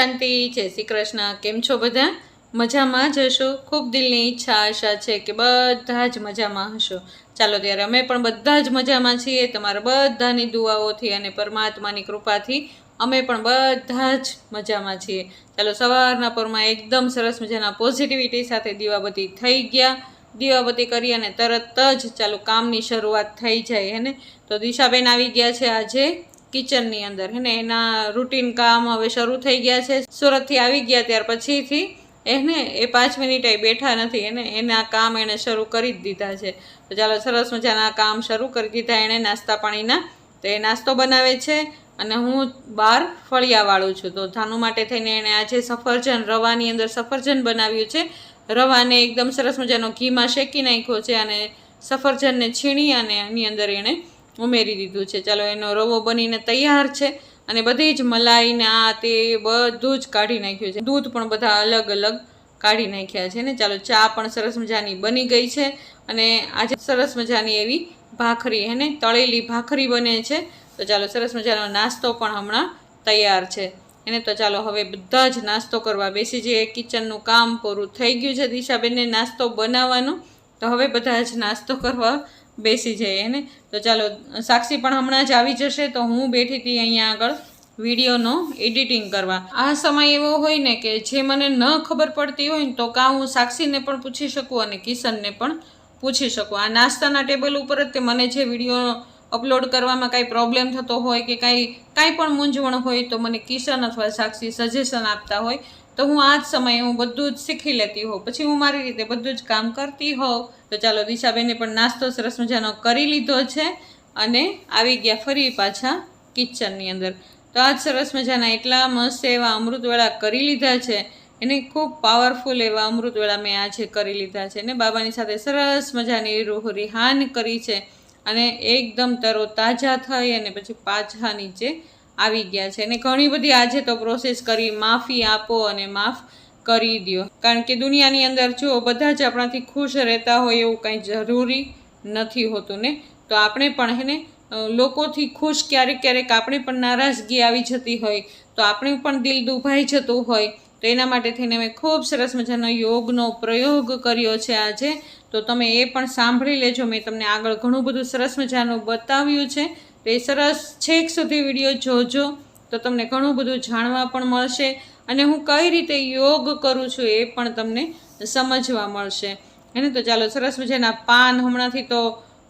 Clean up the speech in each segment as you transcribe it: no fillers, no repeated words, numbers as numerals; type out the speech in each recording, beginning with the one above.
શાંતિ જય શ્રી કૃષ્ણ। કેમ છો બધા? મજામાં જ હશો। ખૂબ દિલની ઈચ્છા આશા છે કે બધા જ મજામાં હશો। ચાલો ત્યારે અમે પણ બધા જ મજામાં છીએ। તમારા બધાની દુઆઓથી અને પરમાત્માની કૃપાથી અમે પણ બધા જ મજામાં છીએ। ચાલો સવારના પરમાં એકદમ સરસ મજાના પોઝિટિવિટી સાથે દીવાબત્તી થઈ ગયા। દીવાબત્તી કરી અને તરત જ ચાલો કામની શરૂઆત થઈ જાય હે ને। તો દિશાબેન આવી ગયા છે આજે કિચનની અંદર હે ને। એના રૂટીન કામ હવે શરૂ થઈ ગયા છે। સુરતથી આવી ગયા ત્યાર પછીથી એને એ 5 મિનિટ બેઠા નથી એને એના કામ એણે શરૂ કરી જ દીધા છે। તો ચાલો સરસ મજાના કામ શરૂ કરી દીધા એણે નાસ્તા પાણીના। તો એ નાસ્તો બનાવે છે અને હું બહાર ફળિયા વાળું છું। તો ધાનુ માટે થઈને એણે આજે સફરજન રવાની અંદર સફરજન બનાવ્યું છે। રવાને એકદમ સરસ મજાનો ઘીમાં શેકી નાખ્યો છે અને સફરજનને છીણી અને એની અંદર એણે ઉમેરી દીધું છે। ચાલો એનો રવો બનીને તૈયાર છે અને બધી જ મલાઈને આ તે બધું જ કાઢી નાખ્યું છે। દૂધ પણ બધા અલગ અલગ કાઢી નાખ્યા છે ને। ચાલો ચા પણ સરસ મજાની બની ગઈ છે અને આજે સરસ મજાની એવી ભાખરી હે ને તળેલી ભાખરી બને છે। તો ચાલો સરસ મજાનો નાસ્તો પણ હમણાં તૈયાર છે એને। તો ચાલો હવે બધા જ નાસ્તો કરવા બેસી જઈએ। કિચનનું કામ પૂરું થઈ ગયું છે દિશાબેનને નાસ્તો બનાવવાનું। તો હવે બધા જ નાસ્તો કરવા બેસી જઈએ ને। તો ચાલો સાક્ષી પણ હમણાં જ આવી જશે। તો હું બેઠી હતી અહીંયા આગળ વિડીયોનો એડિટિંગ કરવા। આ સમય એવો હોય ને કે જે મને ન ખબર પડતી હોય ને તો કાં હું સાક્ષીને પણ પૂછી શકું અને કિશનને પણ પૂછી શકું। આ નાસ્તાના ટેબલ ઉપર જ તે મને જે વિડીયો અપલોડ કરવામાં કાંઈ પ્રોબ્લેમ થતો હોય કે કાંઈ પણ મૂંઝવણ હોય તો મને કિશન અથવા સાક્ષી સજેશન આપતા હોય તો હું આ જ સમયે હું બધું જ શીખી લેતી હોઉં। પછી હું મારી રીતે બધું જ કામ કરતી હોઉં। તો ચાલો દિશાબેને પણ નાસ્તો સરસ મજાનો કરી લીધો છે અને આવી ગયા ફરી પાછા કિચનની અંદર। તો આજ સરસ મજાના એટલા મસ્ત એવા અમૃતવેળા કરી લીધા છે એને। ખૂબ પાવરફુલ એવા અમૃતવેળા મેં આજે કરી લીધા છે ને। બાબાની સાથે સરસ મજાની રૂહ રિહાન કરી છે અને એકદમ તરો તાજા થઈ અને પછી પાછા નીચે આવી ગયા છે। અને ઘણી બધી આજે તો પ્રોસેસ કરી, માફી આપો અને માફ કરી દો। કારણ કે દુનિયાની અંદર જો બધા જ આપણાથી ખુશ રહેતા હોય એવું કાંઈ જરૂરી નથી હોતું ને। તો આપણે પણ હે ને લોકોથી ખુશ ક્યારેક આપણે પણ નારાજગી આવી જતી હોય તો આપણે પણ દિલ દુભાઈ જતું હોય તો એના માટે થઈને મેં ખૂબ સરસ મજાનો યોગનો પ્રયોગ કર્યો છે આજે। તો તમે એ પણ સાંભળી લેજો। મેં તમને આગળ ઘણું બધું સરસ મજાનું બતાવ્યું છે તો એ સરસ છેક સુધી વિડીયો જોજો તો તમને ઘણું બધું જાણવા પણ મળશે અને હું કઈ રીતે યોગ કરું છું એ પણ તમને સમજવા મળશે એને। તો ચાલો સરસ મજાના પાન હમણાંથી તો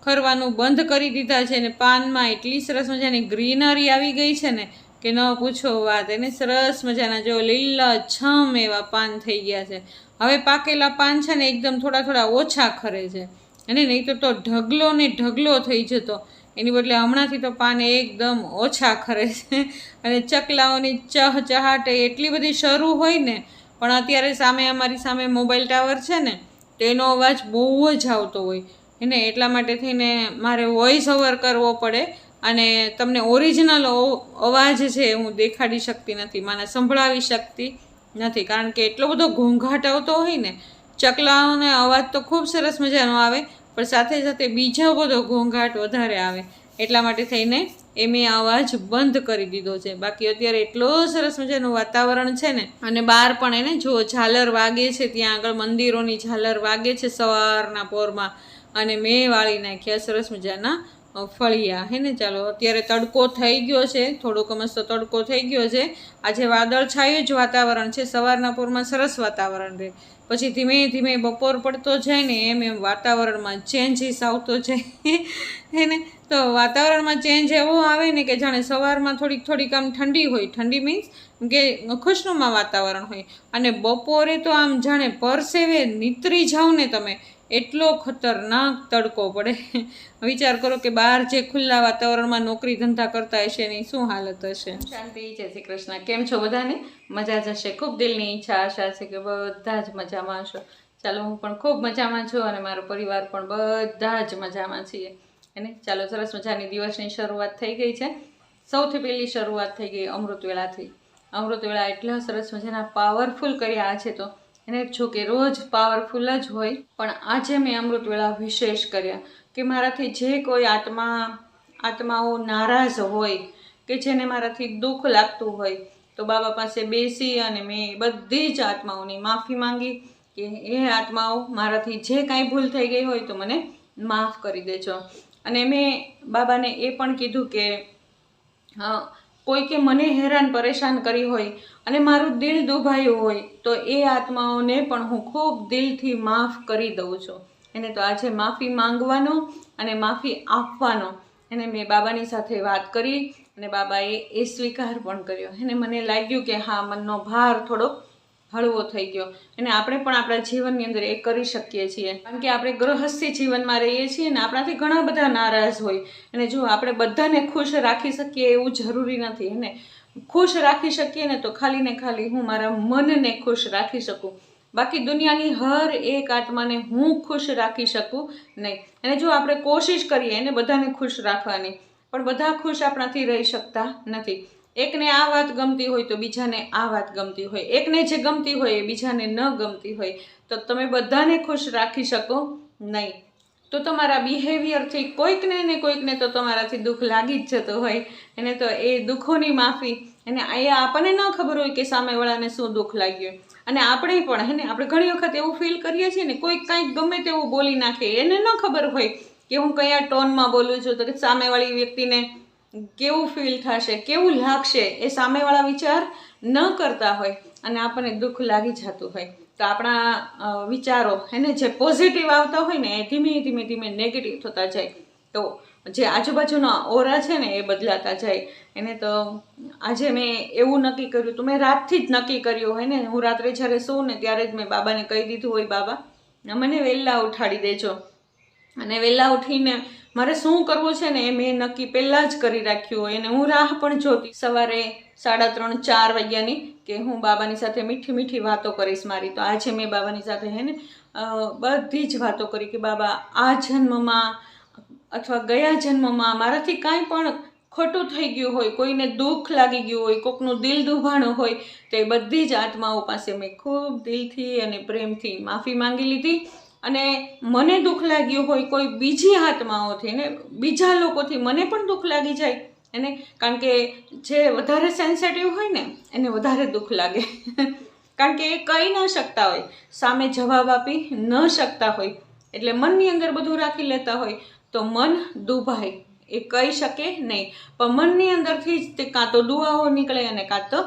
ખરવાનું બંધ કરી દીધા છે અને પાનમાં એટલી સરસ મજાની ગ્રીનરી આવી ગઈ છે ને કે ન પૂછો વાત એને। સરસ મજાના જો લીલા છમ એવા પાન થઈ ગયા છે। હવે પાકેલા પાન છે ને એકદમ થોડા ઓછા ખરે છે અને નહીં તો ઢગલો ને ઢગલો થઈ જતો એની બદલે હમણાંથી તો પાન એકદમ ઓછા ખરે છે અને ચકલાઓની ચહચહાટ એટલી બધી શરૂ હોય ને પણ અત્યારે સામે અમારી સામે મોબાઈલ ટાવર છે ને તો એનો અવાજ બહુ જ આવતો હોય એને। એટલા માટે થઈને મારે વોઇસ ઓવર કરવો પડે અને તમને ઓરિજિનલ અવાજ છે હું દેખાડી શકતી નથી, મને સંભળાવી શકતી નથી કારણ કે એટલો બધો ઘોંઘાટ આવતો હોય ને। ચકલાઓને અવાજ તો ખૂબ સરસ મજાનો આવે પણ સાથે સાથે બીજો બધો ઘોંઘાટ વધારે આવે એટલા માટે થઈને એ મેં અવાજ બંધ કરી દીધો છે। બાકી અત્યારે એટલો સરસ મજાનું વાતાવરણ છે ને અને બહાર પણ એને જો ઝાલર વાગે છે, ત્યાં આગળ મંદિરોની ઝાલર વાગે છે સવારના પોરમાં અને મેં વાળી નાખ્યા સરસ મજાના ફળિયા હે ને। ચાલો અત્યારે તડકો થઈ ગયો છે, થોડોક મસ્ત તડકો થઈ ગયો છે। આજે વાદળછાયું જ વાતાવરણ છે, સવારના પોરમાં સરસ વાતાવરણ રહે પછી ધીમે ધીમે બપોર પડતો જાય ને એમ વાતાવરણમાં ચેન્જીસ આવતો જાય હે ને। તો વાતાવરણમાં ચેન્જ એવો આવે ને કે જાણે સવારમાં થોડીક આમ ઠંડી હોય, ઠંડી મીન્સ કે ખુશનુમા વાતાવરણ હોય અને બપોરે તો આમ જાણે પરસેવે નીતરી જાવ ને તમે એટલો ખતરનાક તડકો પડે। વિચાર કરો કે બહાર જે ખુલ્લા વાતાવરણમાં નોકરી ધંધા કરતા હશે એની શું હાલત હશે। શાંતિ જય શ્રી કૃષ્ણ। કેમ છો બધાને? મજા જ હશે। ખૂબ દિલની ઈચ્છા આશા છે કે બધા જ મજામાં હશો। ચાલો હું પણ ખૂબ મજામાં છું અને મારો પરિવાર પણ બધા જ મજામાં છીએ એને। ચાલો સરસ મજાની દિવસની શરૂઆત થઈ ગઈ છે। સૌથી પહેલી શરૂઆત થઈ ગઈ અમૃતવેળાથી। અમૃતવેળા એટલા સરસ મજાના પાવરફુલ કર્યા છે તો એને જો કે રોજ પાવરફુલ જ હોય પણ આજે મેં અમૃતવેળા વિશેષ કર્યા કે મારાથી જે કોઈ આત્માઓ નારાજ હોય કે જેને મારાથી દુઃખ લાગતું હોય તો બાબા પાસે બેસી અને મેં બધી જ આત્માઓની માફી માંગી કે એ આત્માઓ મારાથી જે કાંઈ ભૂલ થઈ ગઈ હોય તો મને માફ કરી દેજો. અને મેં બાબાને એ પણ કીધું કે કોઈ કે મને હેરાન પરેશાન કરી હોય અને મારું દિલ દુભાયું હોય તો એ આત્માઓને પણ હું ખૂબ દિલથી માફ કરી દઉં છું. એને તો આજે માફી માંગવાનો અને માફી આપવાનો એને મેં બાબાની સાથે વાત કરી અને બાબાએ એ સ્વીકાર પણ કર્યો. એને મને લાગ્યું કે હા, મનનો ભાર થોડોક હળવો થઈ ગયો. અને આપણે પણ આપણા જીવનની અંદર એ કરી શકીએ છીએ, કારણ કે આપણે ગૃહસ્થી જીવનમાં રહીએ છીએ ને આપણાથી ઘણા બધા નારાજ હોય. અને જો આપણે બધાને ખુશ રાખી શકીએ એવું જરૂરી નથી. એને ખુશ રાખી શકીએ ને તો ખાલી ને ખાલી હું મારા મનને ખુશ રાખી શકું, બાકી દુનિયાની હર એક આત્માને હું ખુશ રાખી શકું નહીં. અને જો આપણે કોશિશ કરીએ એને બધાને ખુશ રાખવાની, પણ બધા ખુશ આપણાથી રહી શકતા નથી. એકને આ વાત ગમતી હોય તો બીજાને આ વાત ગમતી હોય, એકને જે ગમતી હોય એ બીજાને ન ગમતી હોય. તો તમે બધાને ખુશ રાખી શકો નહીં. તો તમારા બિહેવિયરથી કોઈકને ને કોઈકને તો તમારાથી દુઃખ લાગી જ જતું હોય. એને તો એ દુઃખોની માફી એને અહીંયા આપણને ન ખબર હોય કે સામેવાળાને શું દુઃખ લાગ્યું. અને આપણે પણ આપણે ઘણી વખત એવું ફીલ કરીએ છીએ ને, કોઈક કાંઈક ગમે તેવું બોલી નાખે, એને ન ખબર હોય કે હું કયા ટોનમાં બોલું છું, તો કે સામેવાળી વ્યક્તિને કેવું ફીલ થશે, કેવું લાગશે, એ સામેવાળા વિચાર ન કરતા હોય અને આપણને દુઃખ લાગી જતું હોય. તો આપણા વિચારો જે પોઝિટિવ આવતા હોય ને એ ધીમે ધીમે ધીમે નેગેટિવ થતા જાય. તો જે આજુબાજુના ઓરા છે ને એ બદલાતા જાય. એને તો આજે મેં એવું નક્કી કર્યું, તો મેં રાતથી જ નક્કી કર્યું હોય ને. હું રાત્રે જ્યારે સૂઉં ને ત્યારે જ મેં બાબાને કહી દીધું હોય, બાબા મને વહેલા ઉઠાડી દેજો. અને વહેલા ઉઠીને મારે શું કરવું છે ને એ મેં નક્કી પહેલાં જ કરી રાખ્યું હોય. અને હું રાહ પણ જોતી સવારે 3:30-4 વાગ્યાની, કે હું બાબાની સાથે મીઠી મીઠી વાતો કરીશ મારી. તો આજે મેં બાબાની સાથે બધી જ વાતો કરી કે બાબા, આ જન્મમાં અથવા ગયા જન્મમાં મારાથી કાંઈ પણ ખોટું થઈ ગયું હોય, કોઈને દુઃખ લાગી ગયું હોય, કોકનું દિલ દુભાણું હોય, તો એ બધી જ આત્માઓ પાસે મેં ખૂબ દિલથી અને પ્રેમથી માફી માંગી લીધી. અને મને દુઃખ લાગ્યું હોય કોઈ બીજી આત્માઓથી ને બીજા લોકોથી મને પણ દુઃખ લાગી જાય. કારણ કે જે વધારે સેન્સિટિવ હોય ને એને વધારે દુઃખ લાગે કારણ કે એ કહી ન શકતા હોય, સામે જવાબ આપી ન શકતા હોય, એટલે મનની અંદર બધું રાખી લેતા હોય. તો મન દુભાય, એ કહી શકે નહીં, પણ મનની અંદરથી જ તે કાં તો દુઆઓ નીકળે અને કાં તો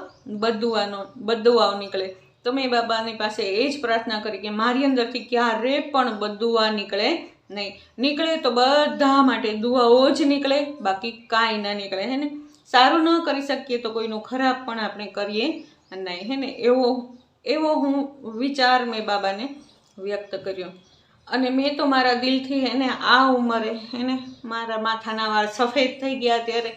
બદદુઆઓ નીકળે. તો મેં બાબાની પાસે એ જ પ્રાર્થના કરી કે મારી અંદરથી ક્યારે પણ બદદુઆ નીકળે નહીં. નીકળે તો બધા માટે દુઆઓ જ નીકળે, બાકી કાંઈ ન નીકળે. સારું ન કરી શકીએ તો કોઈનું ખરાબ પણ આપણે કરીએ નહીં. એવો હું વિચાર મેં બાબાને વ્યક્ત કર્યો. અને મેં તો મારા દિલથી આ ઉંમરે મારા માથાના વાળ સફેદ થઈ ગયા ત્યારે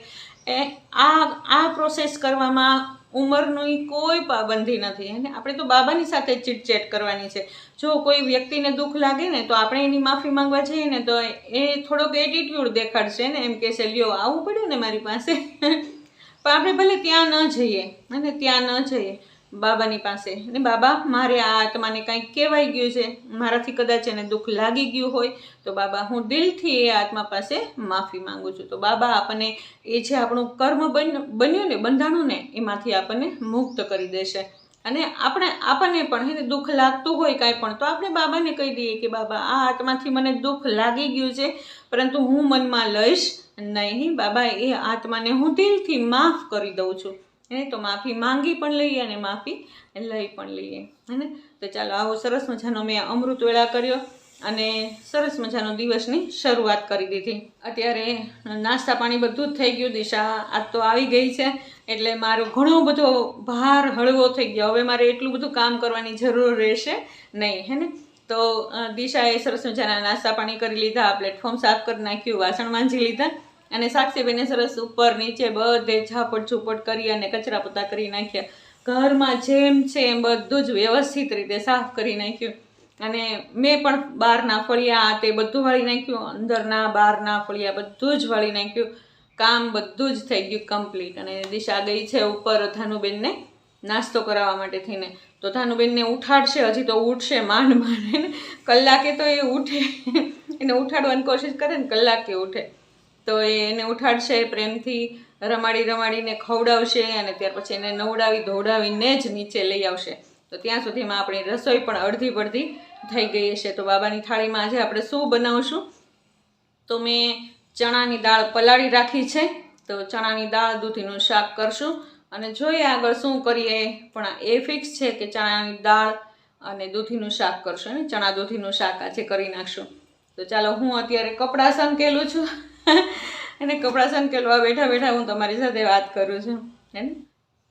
આ પ્રોસેસ કરવામાં ઉંમરની કોઈ પાબંદી નથી. આપણે તો બાબાની સાથે ચીટચેટ કરવાની છે. જો કોઈ વ્યક્તિને દુઃખ લાગે ને તો આપણે એની માફી માંગવા જઈએ ને તો એ થોડોક એટીટ્યુડ દેખાડશે ને, એમ કહેશે લ્યો આવવું પડ્યું ને મારી પાસે. પણ આપણે ભલે ત્યાં ન જઈએ બાબાની પાસે, ને બાબા મારે આ આત્માને કાંઈક કહેવાઈ ગયું છે, મારાથી કદાચ એને દુઃખ લાગી ગયું હોય, તો બાબા હું દિલથી એ આત્મા પાસે માફી માંગુ છું. તો બાબા આપણને એ જે આપણું કર્મ બન્યું ને, બંધાણું ને, એમાંથી આપણને મુક્ત કરી દેશે. અને આપણને પણ દુઃખ લાગતું હોય કાંઈ પણ, તો આપણે બાબાને કહી દઈએ કે બાબા આ આત્માથી મને દુઃખ લાગી ગયું છે, પરંતુ હું મનમાં લઈશ નહીં. બાબા એ આત્માને હું દિલથી માફ કરી દઉં છું. તો માફી માંગી પણ લઈએ અને માફી લઈ પણ લઈએ. તો ચાલો, આવો સરસ મજાનો મેં અમૃત વેળા કર્યો અને સરસ મજાનો દિવસની શરૂઆત કરી દીધી. અત્યારે નાસ્તા પાણી બધું જ થઈ ગયું. દિશા આજ તો આવી ગઈ છે એટલે મારો ઘણો બધો ભાર હળવો થઈ ગયો. હવે મારે એટલું બધું કામ કરવાની જરૂર રહેશે નહીં. તો દિશાએ સરસ મજાના નાસ્તા પાણી કરી લીધા, પ્લેટફોર્મ સાફ કરી નાખ્યું, વાસણ માંજી લીધા અને સાક્ષીબેને સરસ ઉપર નીચે બધે ઝાપટ ઝૂપટ કરી અને કચરા પોતા કરી નાખ્યા. ઘરમાં જેમ છે એમ બધું જ વ્યવસ્થિત રીતે સાફ કરી નાખ્યું. અને મેં પણ બહારના ફળિયા તે બધું વાળી નાખ્યું, અંદરના બહારના ફળિયા બધું જ વાળી નાખ્યું. કામ બધું જ થઈ ગયું કમ્પ્લીટ. અને દિશા ગઈ છે ઉપર ધાનુબેનને નાસ્તો કરાવવા માટે થઈને. તો ધાનુબેનને ઉઠાડશે, હજી તો ઉઠશે માંડ કલાકે તો એ ઉઠે, એને ઉઠાડવાની કોશિશ કરે ને કલાકે ઉઠે. તો એને ઉઠાડશે પ્રેમથી રમાડીને ખવડાવશે અને ત્યાર પછી એને નવડાવી ધોવડાવીને જ નીચે લઈ આવશે. તો ત્યાં સુધીમાં આપણી રસોઈ પણ અડધી પડધી થઈ ગઈ હશે. તો બાબાની થાળીમાં આજે આપણે શું બનાવશું? તો મેં ચણાની દાળ પલાળી રાખી છે. તો ચણાની દાળ દૂધીનું શાક કરશું અને જોઈએ આગળ શું કરીએ. પણ એ ફિક્સ છે કે ચણાની દાળ અને દૂધીનું શાક કરશું ને ચણા દૂધીનું શાક આજે કરી નાખશું. તો ચાલો હું અત્યારે કપડાં સંકેલું છું અને કપડાં સંકેલવા બેઠા બેઠા હું તમારી સાથે વાત કરું છું હે ને.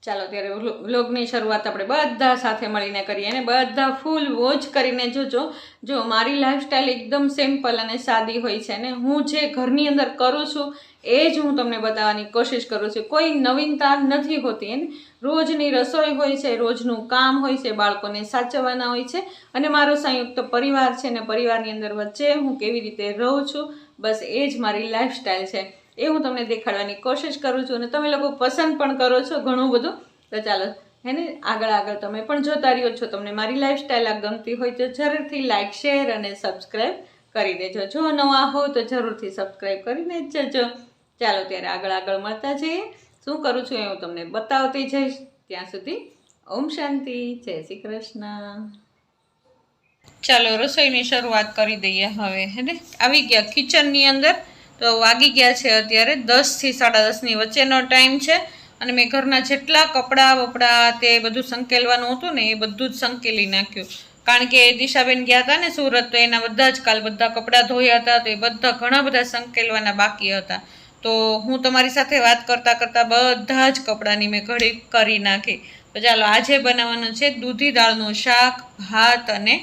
ચાલો ત્યારે વ્લોગની શરૂઆત આપણે બધા સાથે મળીને કરીએ અને બધા ફૂલ વોચ કરીને જોજો. જો મારી લાઈફસ્ટાઈલ એકદમ સિમ્પલ અને સાદી હોય છે ને હું જે ઘરની અંદર કરું છું એ જ હું તમને બતાવવાની કોશિશ કરું છું. કોઈ નવીનતા નથી હોતી એને. રોજની રસોઈ હોય છે, રોજનું કામ હોય છે, બાળકોને સાચવવાના હોય છે અને મારો સંયુક્ત પરિવાર છે ને પરિવારની અંદર વચ્ચે હું કેવી રીતે રહું છું બસ એ જ મારી લાઈફસ્ટાઈલ છે. એ હું તમને દેખાડવાની કોશિશ કરું છું અને તમે લોકો પસંદ પણ કરો છો ઘણું બધું. તો ચાલો હે ને આગળ તમે પણ જોતા રહ્યો છો. તમને મારી લાઈફસ્ટાઈલ આ ગમતી હોય તો જરૂરથી લાઇક, શેર અને સબસ્ક્રાઈબ કરી દેજો. જો નવા હો તો જરૂરથી સબસ્ક્રાઈબ કરીને જ જજો. ચાલો ત્યારે આગળ મળતા જઈએ. શું કરું છું એ હું તમને બતાવતી જઈશ. ત્યાં સુધી ઓમ શાંતિ, જય શ્રી કૃષ્ણ. ચાલો રસોઈની શરૂઆત કરી દઈએ હવે હે ને. આવી ગયા કિચનની અંદર. તો વાગી ગયા છે અત્યારે 10 થી 10:30 વચ્ચેનો ટાઈમ છે અને મેં ઘરના જેટલા કપડાં વપડા તે બધું સંકેલવાનું હતું ને એ બધું જ સંકેલી નાખ્યું. કારણ કે દિશાબેન ગયા હતા ને સુરત, તો એના બધા જ કાલ બધા કપડાં ધોયા હતા. તો એ બધા ઘણા બધા સંકેલવાના બાકી હતા. તો હું તમારી સાથે વાત કરતાં બધા જ કપડાંની મેં ઘડી કરી નાખી. તો ચાલો આજે બનાવવાનું છે દૂધી દાળનું શાક, ભાત અને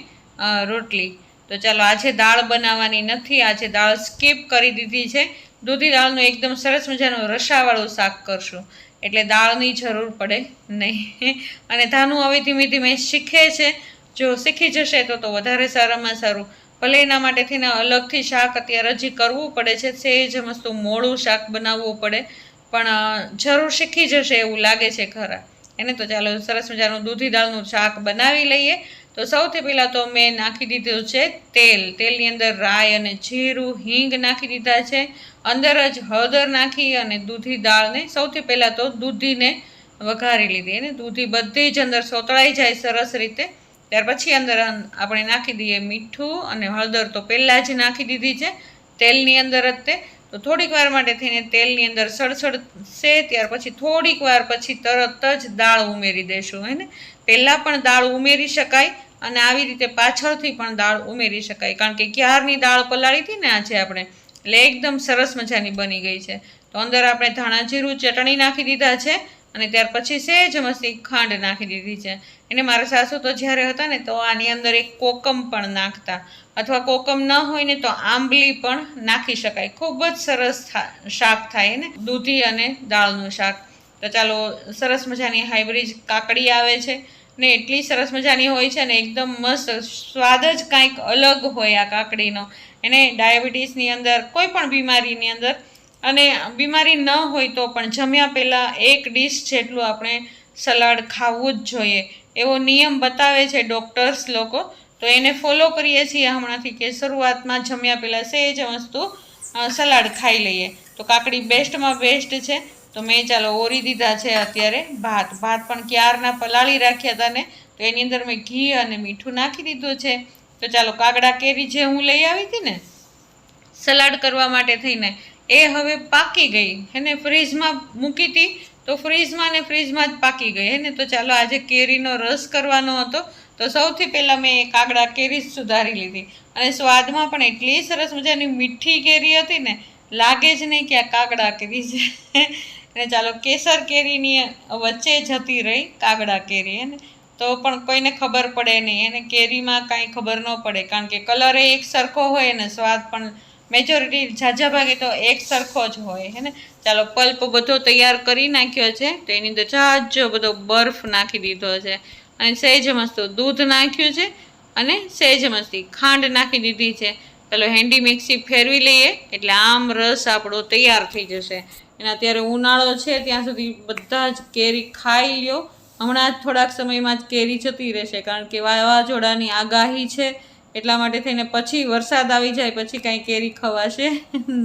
રોટલી. તો ચાલો આજે દાળ બનાવવાની નથી, આજે દાળ સ્કીપ કરી દીધી છે. દૂધી દાળનું એકદમ સરસ મજાનું રસાવાળું શાક કરશું એટલે દાળની જરૂર પડે નહીં. અને ધાનું હવે ધીમે ધીમે શીખે છે. જો શીખી જશે તો વધારે સારામાં સારું. ભલે એના માટે થઈને અલગથી શાક અત્યારે હજી કરવું પડે છે, સેજ મસ્ત મોળું શાક બનાવવું પડે, પણ જરૂર શીખી જશે એવું લાગે છે ખરા એને. તો ચાલો સરસ મજાનું દૂધી દાળનું શાક બનાવી લઈએ. તો સૌથી પહેલાં તો મેં નાખી દીધું છે તેલ. તેલની અંદર રાઈ અને જીરું, હિંગ નાખી દીધા છે. અંદર જ હળદર નાખી અને દૂધી દાળને સૌથી પહેલાં તો દૂધીને વઘારી લીધી અને દૂધી બધી જ અંદર સોતળાઈ જાય સરસ રીતે. ત્યાર પછી અંદર આપણે નાખી દઈએ મીઠું અને હળદર. તો પહેલાં જ નાખી દીધી છે તેલની અંદર જ તે. તો થોડીક વાર માટે થઈને તેલની અંદર સડસડશે. ત્યાર પછી થોડીક વાર પછી તરત જ દાળ ઉમેરી દઈશું હે ને. પહેલાં પણ દાળ ઉમેરી શકાય અને આવી રીતે પાછળથી પણ દાળ ઉમેરી શકાય. કારણ કે ક્યારની દાળ પલાળી હતી ને આજે આપણે, એટલે એકદમ સરસ મજાની બની ગઈ છે. તો અંદર આપણે ધાણા જીરું ચટણી નાખી દીધા છે અને ત્યાર પછી સહેજ મસ્તી ખાંડ નાખી દીધી છે. એને મારા સાસુ તો જ્યારે હતા ને તો આની અંદર એક કોકમ પણ નાખતા, અથવા કોકમ ન હોય ને તો આંબલી પણ નાખી શકાય. ખૂબ જ સરસ શાક થાય ને દૂધી અને દાળનું શાક. તો ચાલો સરસ મજાની હાઇબ્રિડ કાકડી આવે છે ને એટલી સરસ મજાની હોય છે ને એકદમ મસ્ત સ્વાદ જ કાંઈક અલગ હોય આ કાકડીનો. એને ડાયાબિટીસની અંદર કોઈ પણ બીમારીની અંદર અને બીમારી ન હોય તો પણ જમ્યા પહેલાં એક ડીશ જેટલું આપણે સલાડ ખાવું જ જોઈએ એવો નિયમ બતાવે છે ડૉક્ટર્સ લોકો. તો એને ફોલો કરીએ છીએ હમણાંથી કે શરૂઆતમાં જમ્યા પહેલાં સહેજ વસ્તુ સલાડ ખાઈ લઈએ. તો કાકડી બેસ્ટમાં બેસ્ટ છે. તો મેં ચાલો ઓરી દીધા છે અત્યારે ભાત પણ ક્યારના પલાળી રાખ્યા હતા ને, તો એની અંદર મેં ઘી અને મીઠું નાખી દીધું છે. તો ચાલો કાગડા કેરી જે હું લઈ આવી હતી ને સલાડ કરવા માટે થઈને એ હવે પાકી ગઈ એને. ફ્રીજમાં મૂકી હતી તો ફ્રીજમાં જ પાકી ગઈ હે ને. તો ચાલો આજે કેરીનો રસ કરવાનો હતો. તો સૌથી પહેલાં મેં કાગડા કેરી સુધારી લીધી અને સ્વાદમાં પણ એટલી સરસ મજાની મીઠી કેરી હતી ને, લાગે જ નહીં કે આ કાગડા કેરી છે. અને ચાલો કેસર કેરીની વચ્ચે જતી રહી કાગડા કેરી એને. તો પણ કોઈને ખબર પડે નહીં એને, કેરીમાં કાંઈ ખબર ન પડે કારણ કે કલર એ એક સરખો હોય અને સ્વાદ પણ મેજોરિટી ઝાઝા ભાગે તો એક સરખો જ હોય હે ને. ચાલો પલ્પ બધો તૈયાર કરી નાખ્યો છે. તો એની અંદર ઝાઝો બધો બરફ નાખી દીધો છે અને સહેજ મસ્ત દૂધ નાખ્યું છે અને સહેજ મસ્તી ખાંડ નાખી દીધી છે. ચાલો હેન્ડી મિક્સી ફેરવી લઈએ એટલે આમ રસ આપણો તૈયાર થઈ જશે. અને અત્યારે ઉનાળો છે ત્યાં સુધી બધા જ કેરી ખાઈ લ્યો. હમણાં જ થોડાક સમયમાં જ કેરી જતી રહેશે કારણ કે વાવાઝોડાની આગાહી છે એટલા માટે થઈને પછી વરસાદ આવી જાય પછી કાંઈ કેરી ખવાશે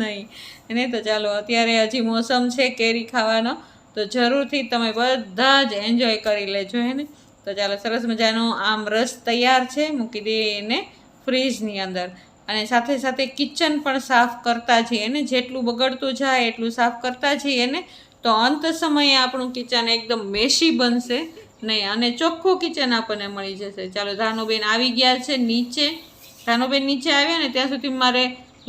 નહીં. એને તો ચાલો અત્યારે હજી મોસમ છે કેરી ખાવાનો, તો જરૂરથી તમે બધા જ એન્જોય કરી લેજો હે ને. તો ચાલો સરસ મજાનો આમ રસ તૈયાર છે, મૂકી દઈએ એને ફ્રીજની અંદર. અને સાથે સાથે કિચન પણ સાફ કરતા જઈએ ને, જેટલું બગડતું જાય એટલું સાફ કરતા જઈએ ને, તો અંત સમયે આપણું કિચન એકદમ મેશી બનશે નહીં અને ચોખ્ખું કિચન આપણને મળી જશે. ચાલો ધાનુબેન આવી ગયા છે નીચે. ધાનુબેન નીચે આવ્યા ને ત્યાં સુધી મારે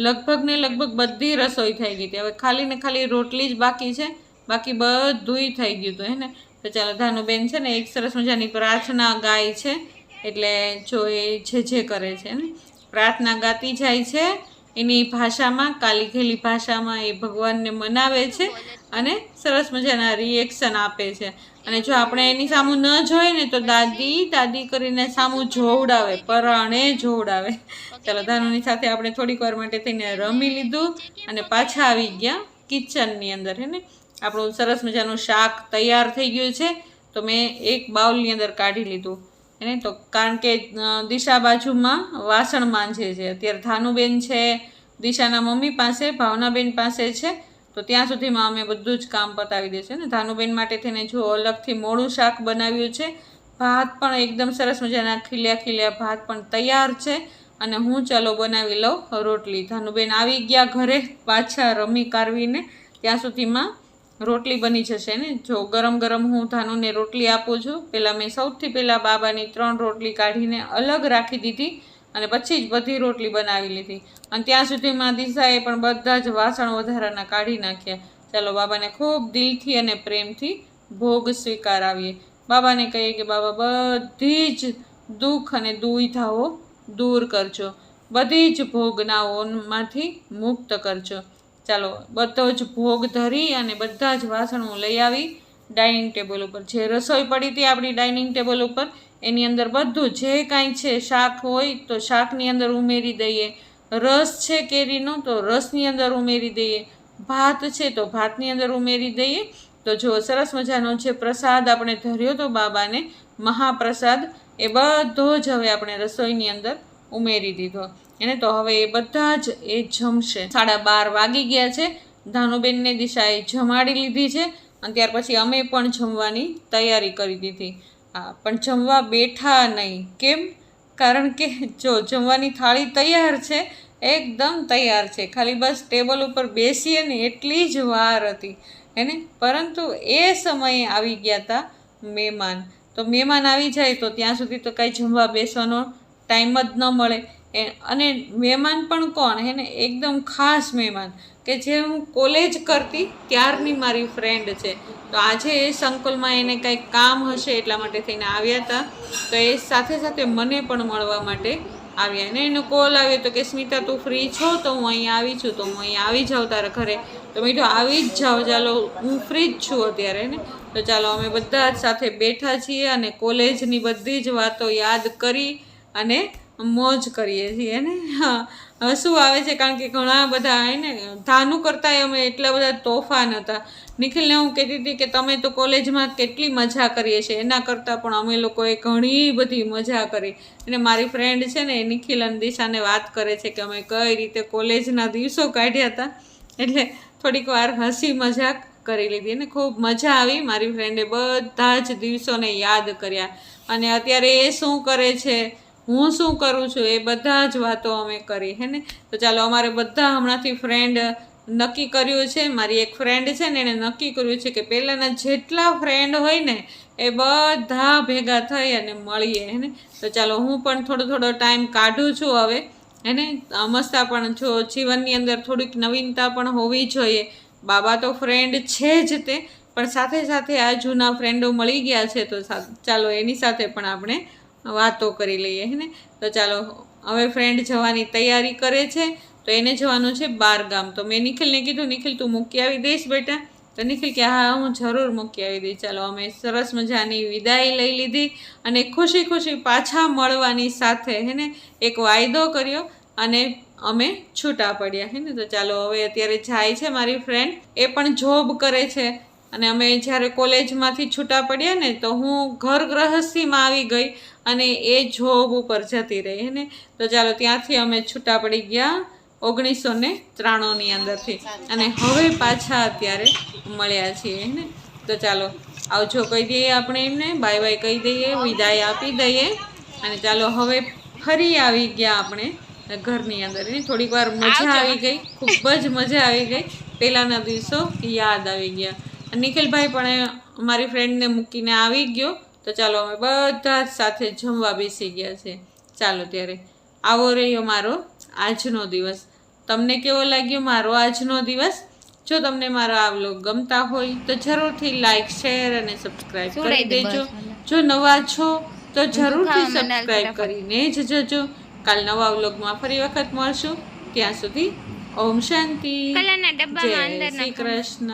લગભગ બધી રસોઈ થઈ ગઈ હતી. હવે ખાલી ને ખાલી રોટલી જ બાકી છે, બાકી બધુંય થઈ ગયું હતું હે ને. તો ચાલો ધાનુબેન છે ને એક સરસ મજાની પ્રાર્થના ગાય છે, એટલે જો એ જે કરે છે ને પ્રાર્થના ગાતી જાય છે એની ભાષામાં, કાલીઘેલી ભાષામાં એ ભગવાનને મનાવે છે અને સરસ મજાના રિએક્શન આપે છે. અને જો આપણે એની સામું ન જોઈએ ને તો દાદી કરીને સામું જોવડાવે, પરાણે જોવડાવે. ચાલો ધાનુની સાથે આપણે થોડીક વાર માટે થઈને રમી લીધું અને પાછા આવી ગયા કિચનની અંદર હે ને. આપણું સરસ મજાનું શાક તૈયાર થઈ ગયું છે, તો મેં એક બાઉલની અંદર કાઢી લીધું એને. તો કારણ કે દિશા બાજુમાં વાસણ માંજે છે અત્યારે. ધાનુબેન છે દિશાના મમ્મી પાસે, ભાવનાબેન પાસે છે, તો ત્યાં સુધીમાં અમે બધું જ કામ પતાવી દેશે ને. ધાનુબેન માટે થઈને જો અલગથી મોડું શાક બનાવ્યું છે, ભાત પણ એકદમ સરસ મજાના ખીલ્યા ભાત પણ તૈયાર છે, અને હું ચાલો બનાવી લઉં રોટલી. ધાનુબેન આવી ગયા ઘરે પાછા રમી કારવીને, ત્યાં સુધીમાં રોટલી બની જશે ને. જો ગરમ હું ધાનુને રોટલી આપું છું. પહેલાં મેં સૌથી પહેલાં બાબાની 3 રોટલી કાઢીને અલગ રાખી દીધી અને પછી જ બધી રોટલી બનાવી લીધી. અને ત્યાં સુધીમાં દિશાએ પણ બધા જ વાસણ વધારાના કાઢી નાખ્યા. ચાલો બાબાને ખૂબ દિલથી અને પ્રેમથી ભોગ સ્વીકારાવીએ. બાબાને કહીએ કે બાબા બધી જ દુઃખ અને દુવિધાઓ દૂર કરજો, બધી જ ભોગનાઓમાંથી મુક્ત કરજો. ચાલો બધો જ ભોગ ધરી અને બધા જ વાસણો લઈ આવી ડાઇનિંગ ટેબલ ઉપર. જે રસોઈ પડી હતી આપણી ડાઇનિંગ ટેબલ ઉપર, એની અંદર બધું જે કાંઈ છે, શાક હોય તો શાકની અંદર ઉમેરી દઈએ, રસ છે કેરીનો તો રસની અંદર ઉમેરી દઈએ, ભાત છે તો ભાતની અંદર ઉમેરી દઈએ. તો જો સરસ મજાનો જે પ્રસાદ આપણે ધર્યો તો બાબાને, મહાપ્રસાદ, એ બધો જ હવે આપણે રસોઈની અંદર ઉમેરી દીધો એને. તો હવે એ બધા જ એ જમશે. 12:30 વાગી ગયા છે. ધાનુબેનને દિશાએ જમાડી લીધી છે અને ત્યાર પછી અમે પણ જમવાની તૈયારી કરી દીધી. હા, પણ જમવા બેઠા નહીં. કેમ? કારણ કે જો જમવાની થાળી તૈયાર છે, એકદમ તૈયાર છે, ખાલી બસ ટેબલ ઉપર બેસીએ ને એટલી જ વાર હતી એને. પરંતુ એ સમયે આવી ગયા હતા મહેમાન. તો મહેમાન આવી જાય તો ત્યાં સુધી તો કાંઈ જમવા બેસવાનો ટાઈમ જ ન મળે. અને મહેમાન પણ કોણ હે ને, એકદમ ખાસ મહેમાન કે જે હું કોલેજ કરતી ત્યારની મારી ફ્રેન્ડ છે. તો આજે એ સંકુલમાં એને કંઈક કામ હશે એટલા માટે થઈને આવ્યા હતા. તો એ સાથે સાથે મને પણ મળવા માટે આવ્યા. ને એનો કોલ આવ્યો તો કે સ્મિતા તું ફ્રી છો? તો હું અહીંયા આવી છું, તો હું અહીંયા આવી જાઉં તારા ઘરે. તો મેં કીધું આવી જ જાઓ, ચાલો હું ફ્રી જ છું અત્યારે ને. તો ચાલો અમે બધા જ સાથે બેઠા છીએ અને કોલેજની બધી જ વાતો યાદ કરી અને મોજ કરીએ છીએ ને. હા, શું આવે છે કારણ કે ઘણા બધા હે ને ધાનું કરતાંય અમે એટલા બધા તોફાન હતા. નિખિલને હું કહેતી હતી કે તમે તો કોલેજમાં કેટલી મજા કરીએ છીએ, એના કરતાં પણ અમે લોકોએ ઘણી બધી મજા કરી. અને મારી ફ્રેન્ડ છે ને એ નિખિલ અને દિશાને વાત કરે છે કે અમે કઈ રીતે કોલેજના દિવસો કાઢ્યા હતા. એટલે થોડીક વાર હસી મજાક કરી લીધી ને ખૂબ મજા આવી. મારી ફ્રેન્ડે બધા જ દિવસોને યાદ કર્યા અને અત્યારે એ શું કરે છે, હું શું કરું છું, એ બધા જ વાતો અમે કરી હે ને. તો ચાલો અમારે બધા હમણાંથી ફ્રેન્ડ નક્કી કર્યું છે. મારી એક ફ્રેન્ડ છે ને એને નક્કી કર્યું છે કે પહેલાંના જેટલા ફ્રેન્ડ હોય ને એ બધા ભેગા થઈ અને મળીએ હે ને. તો ચાલો હું પણ થોડો ટાઈમ કાઢું છું હવે એને. મસ્તા પણ જો જીવનની અંદર થોડીક નવીનતા પણ હોવી જોઈએ. બાબા તો ફ્રેન્ડ છે જ તે, પણ સાથે સાથે આ જૂના ફ્રેન્ડો મળી ગયા છે તો ચાલો એની સાથે પણ આપણે વાતો કરી લઈએ હે ને. તો ચાલો હવે ફ્રેન્ડ જવાની તૈયારી કરે છે, તો એને જવાનું છે 12 ગામ. તો મેં નિખિલને કીધું નિખિલ તું મૂકી આવી દઈશ બેટા? તો નિખિલ કે હા હું જરૂર મૂકી આવી દઈશ. ચાલો અમે સરસ મજાની વિદાય લઈ લીધી અને ખુશી પાછા મળવાની સાથે હે ને એક વાયદો કર્યો અને અમે છૂટા પડ્યા હે ને. તો ચાલો હવે અત્યારે જાય છે મારી ફ્રેન્ડ, એ પણ જોબ કરે છે અને અમે જ્યારે કોલેજમાંથી છૂટા પડ્યા ને તો હું ઘર ગૃહસ્થીમાં આવી ગઈ અને એ જોબ ઉપર જતી રહી ને. તો ચાલો ત્યાંથી અમે છૂટા પડી ગયા 1993ની અંદરથી અને હવે પાછા અત્યારે મળ્યા છીએ ને. તો ચાલો આવજો કહી દઈએ આપણે એમને, બાય બાય કહી દઈએ, વિદાય આપી દઈએ અને ચાલો હવે ફરી આવી ગયા આપણે ઘરની અંદર. થોડીક વાર મજા આવી ગઈ, ખૂબ જ મજા આવી ગઈ. પહેલાંના દિવસો યાદ આવી ગયા. નિખિલભાઈ પણ મારી ફ્રેન્ડને મૂકીને આવી ગયો. તો ચાલો અમે બધા જ સાથે જમવા બેસી ગયા છે. ચાલો ત્યારે આવો રહ્યો મારો આજનો દિવસ. તમને કેવો લાગ્યો મારો આજનો દિવસ? જો તમને મારો આ વ્લોગ ગમતા હોય તો જરૂરથી લાઈક, શેર અને સબસ્ક્રાઈબ કરી દેજો. જો નવા છો તો જરૂરથી સબસ્ક્રાઈબ કરીને જ જજો. કાલ નવા વ્લોગમાં ફરી વખત મળશું. ત્યાં સુધી ઓમ શાંતિ, જય શ્રી કૃષ્ણ.